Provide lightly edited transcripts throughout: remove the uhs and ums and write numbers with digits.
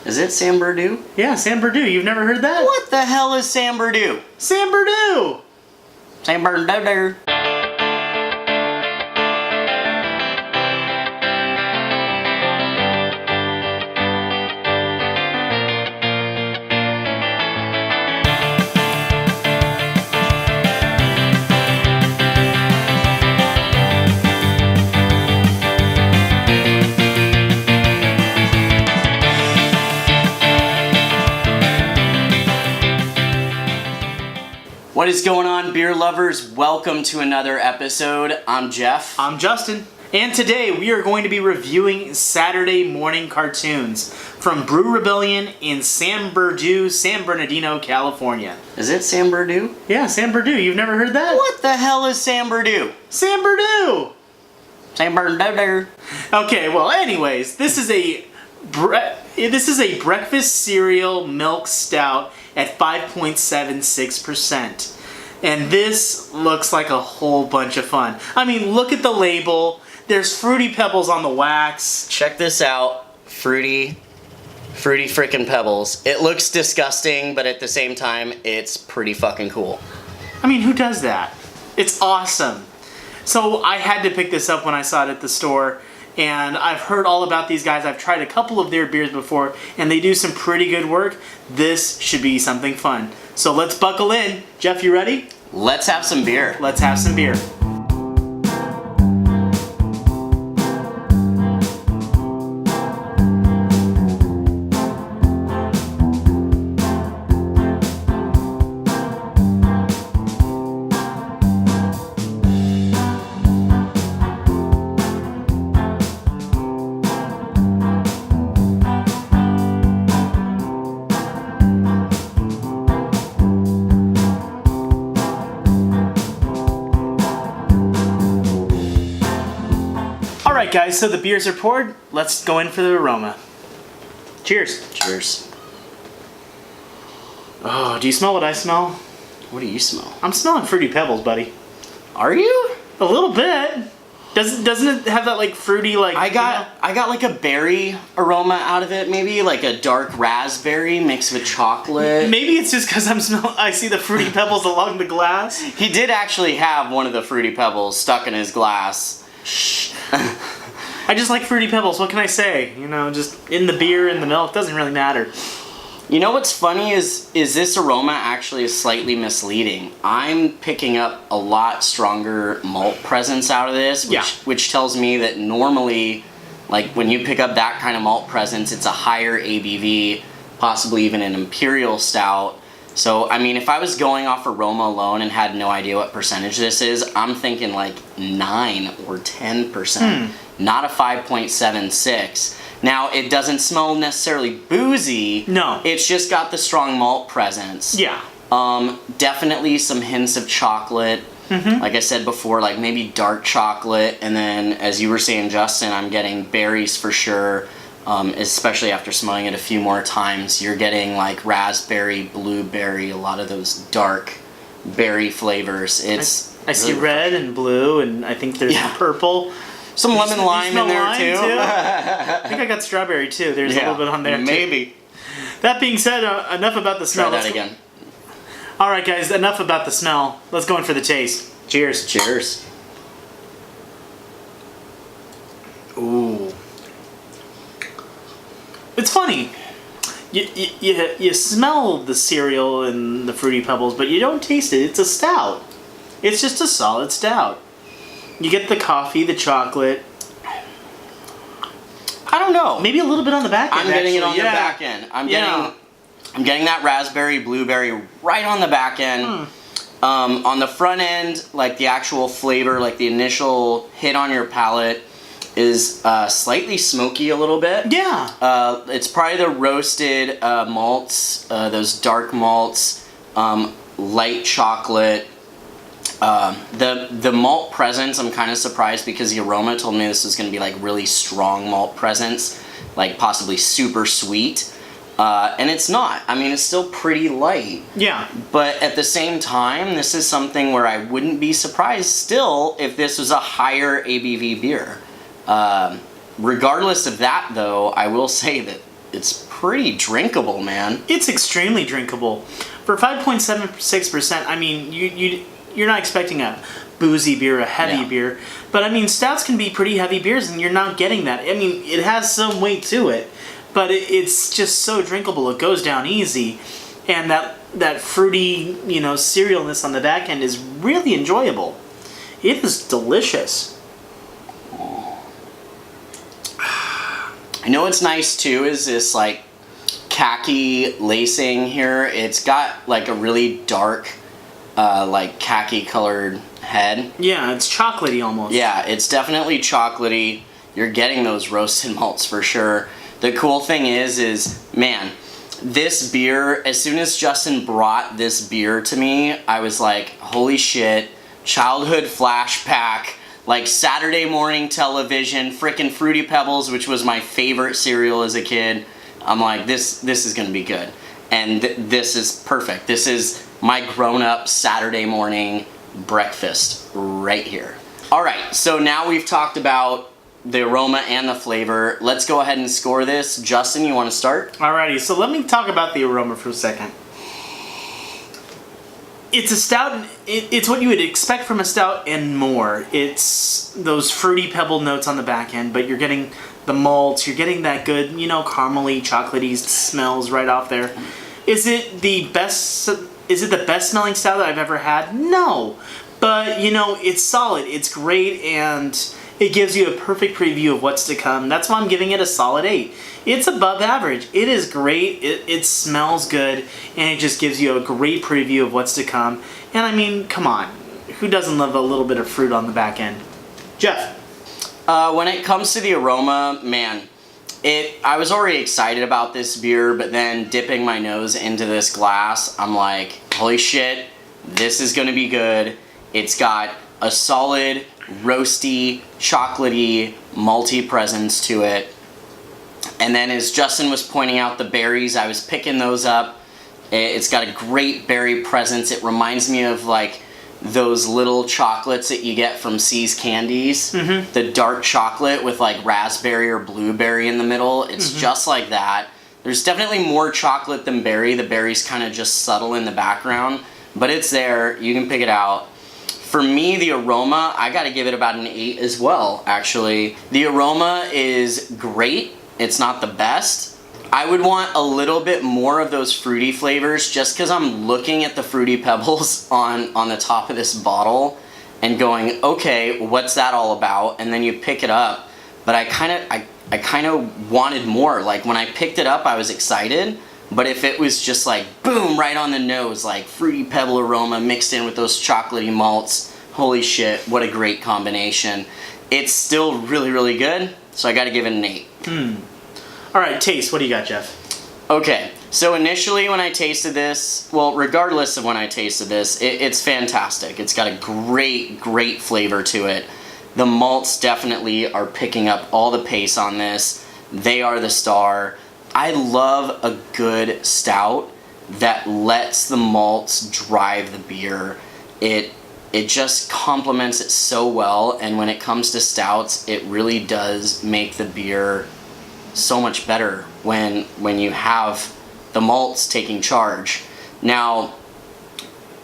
Is it San Bernardino? Yeah, San Bernardino. You've never heard that? What the hell is San Bernardino? San Bernardino! San Bernardino. What is going on, beer lovers? Welcome to another episode. I'm Jeff. I'm Justin. And today we are going to be reviewing Saturday morning cartoons from Brew Rebellion in San Bernardino, California. Is it San Bernardino? Yeah, San Bernardino. You've never heard that? What the hell is San Bernardino? San Bernardino! San Bernardino. Okay, well, anyways, this is a breakfast cereal milk stout at 5.76%. And this looks like a whole bunch of fun. I mean, look at the label. There's Fruity Pebbles on the wax. Check this out. Fruity frickin' Pebbles. It looks disgusting, but at the same time, it's pretty fucking cool. I mean, who does that? It's awesome. So I had to pick this up when I saw it at the store. And I've heard all about these guys. I've tried a couple of their beers before, and they do some pretty good work. This should be something fun. So let's buckle in. Jeff, you ready? Let's have some beer. Let's have some beer. Alright guys, so the beers are poured. Let's go in for the aroma. Cheers. Cheers. Oh, do you smell what I smell? What do you smell? I'm smelling Fruity Pebbles, buddy. Are you? A little bit. Doesn't it have that like fruity like? I got like a berry aroma out of it, maybe like a dark raspberry mixed with chocolate. Maybe it's just because I see the Fruity Pebbles along the glass. He did actually have one of the Fruity Pebbles stuck in his glass. I just like Fruity Pebbles, what can I say? You know, just in the beer and the milk, doesn't really matter. You know what's funny is this aroma actually is slightly misleading. I'm picking up a lot stronger malt presence out of this, which tells me that normally, like when you pick up that kind of malt presence, it's a higher ABV, possibly even an imperial stout. So, I mean, if I was going off Aroma alone and had no idea what percentage this is, I'm thinking like 9 or 10%, not a 5.76. Now, it doesn't smell necessarily boozy. No. It's just got the strong malt presence. Yeah. Definitely some hints of chocolate. Like I said before, like maybe dark chocolate. And then, as you were saying, Justin, I'm getting berries for sure. Especially after smelling it a few more times, you're getting like raspberry, blueberry, a lot of those dark berry flavors. It's I see red and blue, and I think there's purple. Some lemon lime in there too. I think I got strawberry too. There's a little bit on there maybe. too. That being said, enough about the smell. Try that again. All right, guys, enough about the smell. Let's go in for the taste. Cheers. Cheers. Ooh. It's funny. You smell the cereal and the Fruity Pebbles, but you don't taste it. It's a stout. It's just a solid stout. You get the coffee, the chocolate. I don't know. Maybe a little bit on the back end. I'm getting it on the back end. I'm getting that raspberry, blueberry right on the back end. On the front end, like the actual flavor, like the initial hit on your palate is slightly smoky a little bit. Yeah. It's probably the roasted malts, those dark malts, light chocolate. The malt presence, I'm kind of surprised because the Aroma told me this was going to be like really strong malt presence, like possibly super sweet. And it's not. I mean, it's still pretty light. Yeah. But at the same time, this is something where I wouldn't be surprised still if this was a higher ABV beer. Regardless of that, though, I will say that it's pretty drinkable, man. It's extremely drinkable. For 5.76%, I mean, you're not expecting a boozy beer, a heavy beer. But I mean, stouts can be pretty heavy beers, and you're not getting that. I mean, it has some weight to it, but it's just so drinkable. It goes down easy, and that fruity, cerealness on the back end is really enjoyable. It is delicious. I know what's nice too is this like khaki lacing here. It's got like a really dark, like khaki colored head. Yeah, it's chocolatey almost. Yeah, it's definitely chocolatey. You're getting those roasted malts for sure. The cool thing is man, this beer, as soon as Justin brought this beer to me, I was like, holy shit, childhood flashback. Like Saturday morning television, frickin' Fruity Pebbles, which was my favorite cereal as a kid. I'm like, this is gonna be good. And this is perfect. This is my grown-up Saturday morning breakfast right here. All right, so now we've talked about the aroma and the flavor. Let's go ahead and score this. Justin, you wanna start? Alrighty, so let me talk about the aroma for a second. It's a stout. It's what you would expect from a stout and more. It's those fruity pebble notes on the back end, but you're getting the malts. You're getting that good, caramely, chocolatey smells right off there. Is it the best? Is it the best smelling stout that I've ever had? No, but it's solid. It's great, and it gives you a perfect preview of what's to come. That's why I'm giving it a solid 8. It's above average. It is great. It smells good, and it just gives you a great preview of what's to come. And I mean, come on. Who doesn't love a little bit of fruit on the back end? Jeff? When it comes to the aroma, man, I was already excited about this beer, but then dipping my nose into this glass, I'm like, holy shit, this is gonna be good. It's got a solid, roasty, chocolatey, malty presence to it. And then as Justin was pointing out the berries, I was picking those up. It's got a great berry presence. It reminds me of like those little chocolates that you get from C's Candies. Mm-hmm. The dark chocolate with like raspberry or blueberry in the middle. It's just like that. There's definitely more chocolate than berry. The berry's kind of just subtle in the background, but it's there. You can pick it out. For me, the aroma, I gotta give it about an 8 as well, actually. The aroma is great. It's not the best. I would want a little bit more of those fruity flavors just because I'm looking at the Fruity Pebbles on the top of this bottle and going, okay, what's that all about? And then you pick it up. But I kind of wanted more. Like when I picked it up, I was excited. But if it was just like, boom, right on the nose, like Fruity Pebble aroma mixed in with those chocolatey malts, holy shit, what a great combination. It's still really, really good, so I gotta give it an 8. Alright, taste, what do you got, Jeff? Okay, so initially when I tasted this, well, regardless of when I tasted this, it's fantastic. It's got a great, great flavor to it. The malts definitely are picking up all the pace on this. They are the star. I love a good stout that lets the malts drive the beer. It just complements it so well, and when it comes to stouts, it really does make the beer so much better when you have the malts taking charge. Now,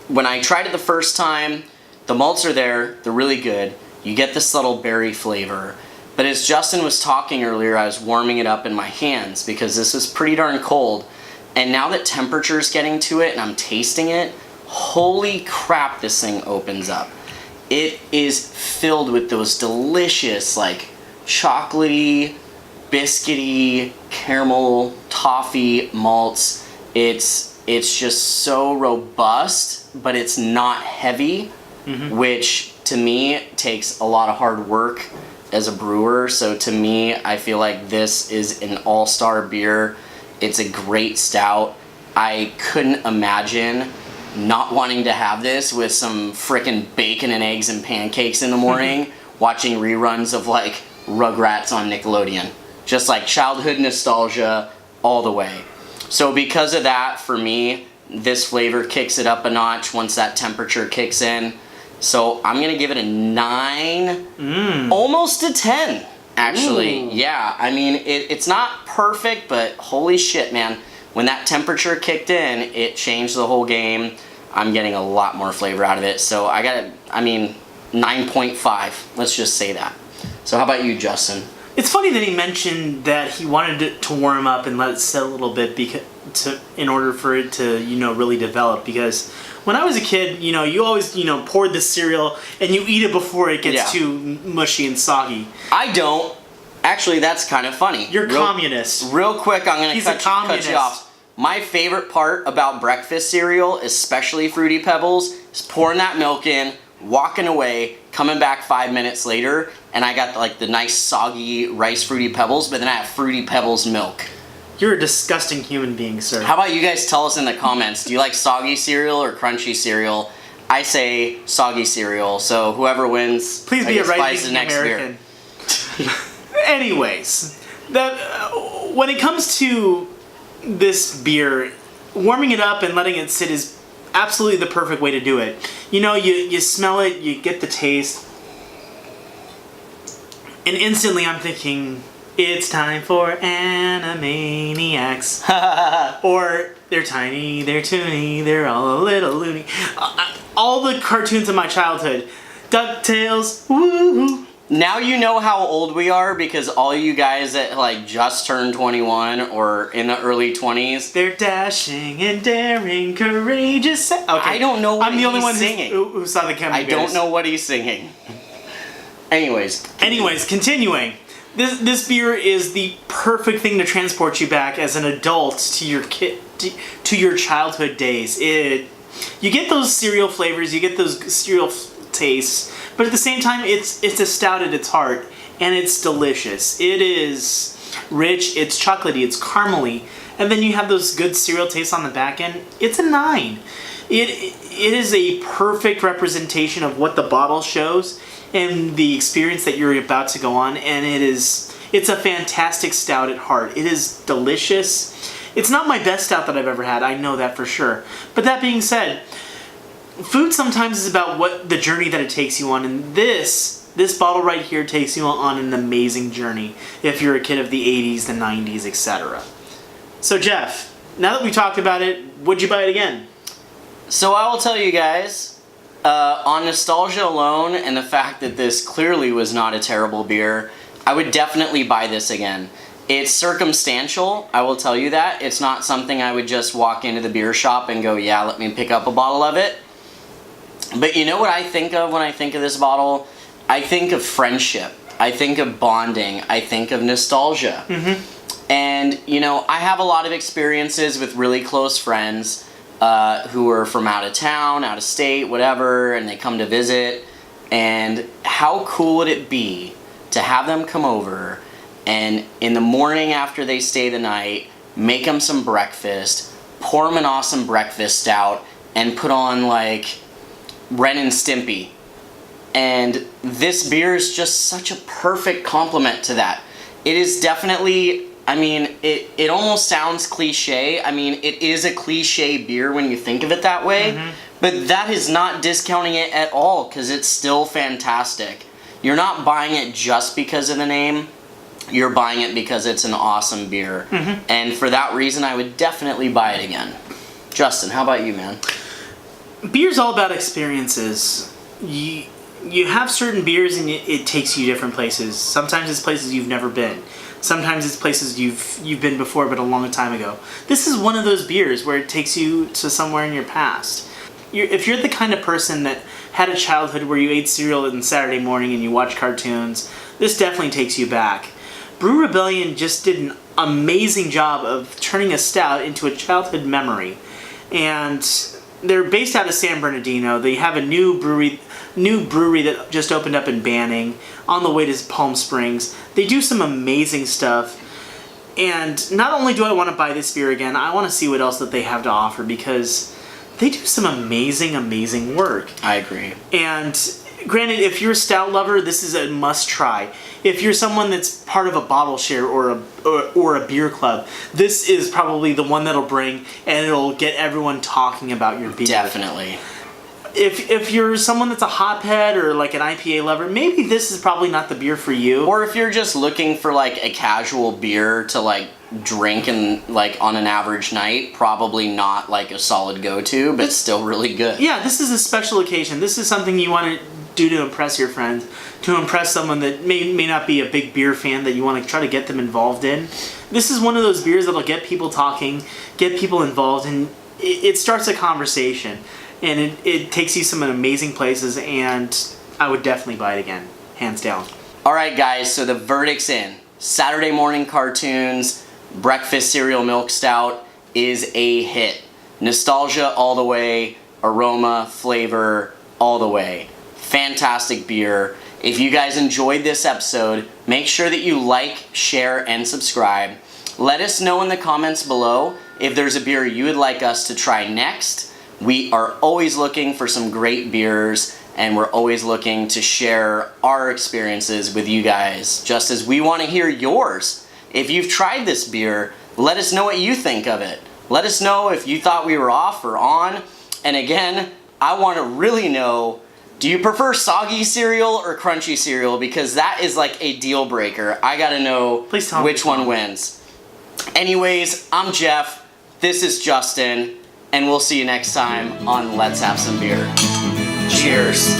when I tried it the first time, the malts are there, they're really good. You get the subtle berry flavor. But as Justin was talking earlier, I was warming it up in my hands because this was pretty darn cold. And now that temperature's getting to it and I'm tasting it, holy crap, this thing opens up. It is filled with those delicious, like, chocolatey, biscuity, caramel, toffee malts. It's just so robust, but it's not heavy, which to me takes a lot of hard work as a brewer. So to me, I feel like this is an all-star beer. It's a great stout. I couldn't imagine not wanting to have this with some frickin' bacon and eggs and pancakes in the morning, watching reruns of like Rugrats on Nickelodeon. Just like childhood nostalgia all the way. So because of that, for me, this flavor kicks it up a notch once that temperature kicks in. So I'm gonna give it a 9, almost a 10, Actually, Ooh. yeah. I mean, it's not perfect, but holy shit, man. When that temperature kicked in, it changed the whole game. I'm getting a lot more flavor out of it. So I got, 9.5. Let's just say that. So how about you, Justin? It's funny that he mentioned that he wanted it to warm up and let it sit a little bit in order for it to, really develop. Because when I was a kid, you always, poured the cereal and you eat it before it gets too mushy and soggy. I don't. Actually, that's kind of funny. You're communist. Real quick, I'm going to cut you off. My favorite part about breakfast cereal, especially Fruity Pebbles, is pouring that milk in, walking away, coming back 5 minutes later, and I got the nice soggy rice Fruity Pebbles, but then I have Fruity Pebbles milk. You're a disgusting human being, sir. How about you guys tell us in the comments, do you like soggy cereal or crunchy cereal? I say soggy cereal, so whoever wins, please be a right-thinking American. Anyways, when it comes to this beer, warming it up and letting it sit is absolutely the perfect way to do it. You smell it, you get the taste, and instantly I'm thinking, it's time for Animaniacs. Or they're tiny, they're toony, they're all a little loony. All the cartoons of my childhood. DuckTales, woo-hoo. Now you know how old we are because all you guys that just turned 21 or in the early 20s. They're dashing and daring, courageous. Okay, I don't know what I'm the only one singing. who saw the Gummy I Bears. don't know what he's singing. Anyways, continuing. This beer is the perfect thing to transport you back as an adult to your to your childhood days. You get those cereal flavors, you get those cereal tastes, but at the same time, it's a stout at its heart, and it's delicious. It is rich, it's chocolatey, it's caramely, and then you have those good cereal tastes on the back end. It's a 9. It is a perfect representation of what the bottle shows and the experience that you're about to go on, and it's a fantastic stout at heart. It is delicious. It's not my best stout that I've ever had, I know that for sure. But that being said, food sometimes is about what the journey that it takes you on, and this bottle right here takes you on an amazing journey if you're a kid of the 80s, the 90s, etc. So Jeff, now that we talked about it, would you buy it again? So I will tell you guys, on nostalgia alone and the fact that this clearly was not a terrible beer, I would definitely buy this again. It's circumstantial, I will tell you that. It's not something I would just walk into the beer shop and go, yeah, let me pick up a bottle of it. But you know what I think of when I think of this bottle? I think of friendship. I think of bonding. I think of nostalgia. Mm-hmm. And, I have a lot of experiences with really close friends who are from out of town, out of state, whatever, and they come to visit. And how cool would it be to have them come over and in the morning after they stay the night, make them some breakfast, pour them an awesome breakfast stout, and put on Ren and Stimpy. And this beer is just such a perfect complement to that. It is definitely, it almost sounds cliche. It is a cliche beer when you think of it that way. Mm-hmm. But that is not discounting it at all because it's still fantastic. You're not buying it just because of the name. You're buying it because it's an awesome beer. Mm-hmm. And for that reason, I would definitely buy it again. Justin, how about you, man? Beer's all about experiences. You have certain beers and it takes you different places. Sometimes it's places you've never been. Sometimes it's places you've been before but a long time ago. This is one of those beers where it takes you to somewhere in your past. If you're the kind of person that had a childhood where you ate cereal on Saturday morning and you watched cartoons, this definitely takes you back. Brew Rebellion just did an amazing job of turning a stout into a childhood memory. And they're based out of San Bernardino. They have a new brewery that just opened up in Banning on the way to Palm Springs. They do some amazing stuff. And not only do I want to buy this beer again, I want to see what else that they have to offer because they do some amazing, amazing work. I agree. And granted, if you're a stout lover, this is a must try. If you're someone that's part of a bottle share or a beer club, this is probably the one that'll bring and it'll get everyone talking about your beer. Definitely. if you're someone that's a hophead or like an IPA lover, maybe this is probably not the beer for you. Or if you're just looking for like a casual beer to like drink and like on an average night, probably not like a solid go-to, but still really good. Yeah, this is a special occasion. This is something you want to do to impress your friends, to impress someone that may not be a big beer fan that you want to try to get them involved in. This is one of those beers that'll get people talking, get people involved, and it starts a conversation. And it takes you some amazing places, and I would definitely buy it again, hands down. All right, guys, so the verdict's in. Saturday morning cartoons, breakfast cereal milk stout is a hit. Nostalgia all the way, aroma, flavor all the way. Fantastic beer. If you guys enjoyed this episode, make sure that you like, share, and subscribe. Let us know in the comments below if there's a beer you would like us to try next. We are always looking for some great beers, and we're always looking to share our experiences with you guys, just as we want to hear yours. If you've tried this beer, let us know what you think of it. Let us know if you thought we were off or on. And again, I want to really know, do you prefer soggy cereal or crunchy cereal? Because that is like a deal breaker. I got to know which one wins. Anyways, I'm Jeff. This is Justin. And we'll see you next time on Let's Have Some Beer. Cheers.